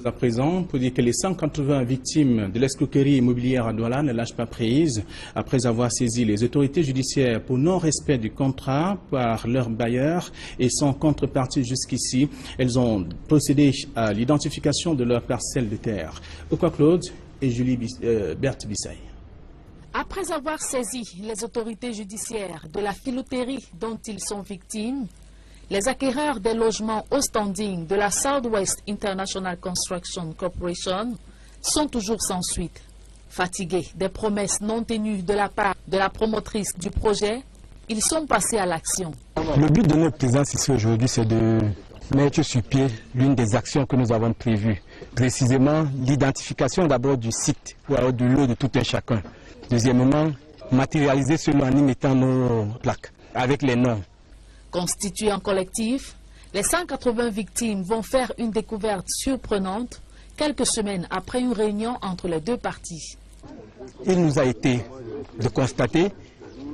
À présent, pour dire que les 180 victimes de l'escroquerie immobilière à Douala ne lâchent pas prise. Après avoir saisi les autorités judiciaires pour non-respect du contrat par leur bailleur et sans contrepartie jusqu'ici, elles ont procédé à l'identification de leurs parcelles de terre. Okwa Claude et Julie Berthe Bissaï. Après avoir saisi les autorités judiciaires de la filouterie dont ils sont victimes, les acquéreurs des logements au standing de la Southwest International Construction Corporation sont toujours sans suite. Fatigués des promesses non tenues de la part de la promotrice du projet, ils sont passés à l'action. Le but de notre présence ici aujourd'hui, c'est de mettre sur pied l'une des actions que nous avons prévues. Précisément, l'identification d'abord du site pour avoir de l'eau de tout un chacun. Deuxièmement, matérialiser cela en y mettant nos plaques avec les noms. Constitués en collectif, les 180 victimes vont faire une découverte surprenante quelques semaines après une réunion entre les deux parties. Il nous a été de constater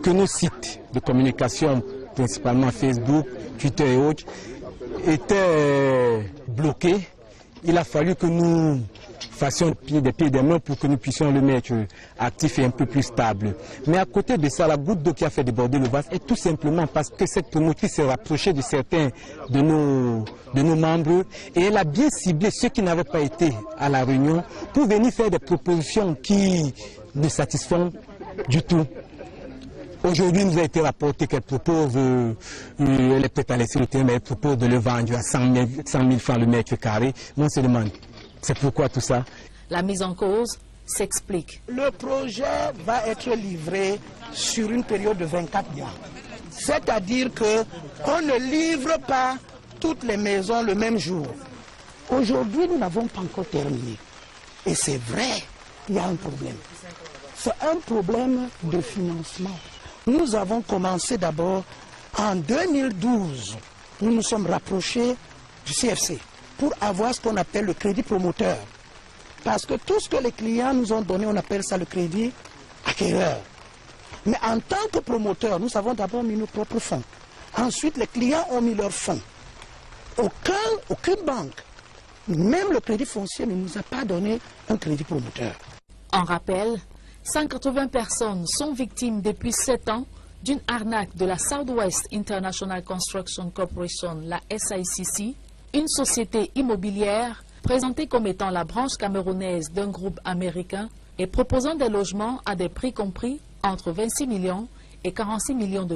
que nos sites de communication, principalement Facebook, Twitter et autres, étaient bloqués. Il a fallu que nous fassions des pieds et des mains pour que nous puissions le mettre actif et un peu plus stable. Mais à côté de ça, la goutte d'eau qui a fait déborder le vase est tout simplement parce que cette promotrice s'est rapprochée de certains de nos membres et elle a bien ciblé ceux qui n'avaient pas été à la réunion pour venir faire des propositions qui ne satisfont du tout. Aujourd'hui, il nous a été rapporté qu'elle propose, elle est prête à laisser le terrain, mais elle propose de le vendre à 100 000 francs le mètre carré. On se demande, c'est pourquoi tout ça? La mise en cause s'explique. Le projet va être livré sur une période de 24 mois. C'est-à-dire qu'on ne livre pas toutes les maisons le même jour. Aujourd'hui, nous n'avons pas encore terminé. Et c'est vrai, il y a un problème. C'est un problème de financement. Nous avons commencé d'abord en 2012. Nous nous sommes rapprochés du CFC pour avoir ce qu'on appelle le crédit promoteur. Parce que tout ce que les clients nous ont donné, on appelle ça le crédit acquéreur. Mais en tant que promoteur, nous avons d'abord mis nos propres fonds. Ensuite, les clients ont mis leurs fonds. Aucune banque, même le crédit foncier, ne nous a pas donné un crédit promoteur. En rappel, 180 personnes sont victimes depuis 7 ans d'une arnaque de la Southwest International Construction Corporation, la SICC, une société immobilière présentée comme étant la branche camerounaise d'un groupe américain et proposant des logements à des prix compris entre 26 millions et 46 millions de francs.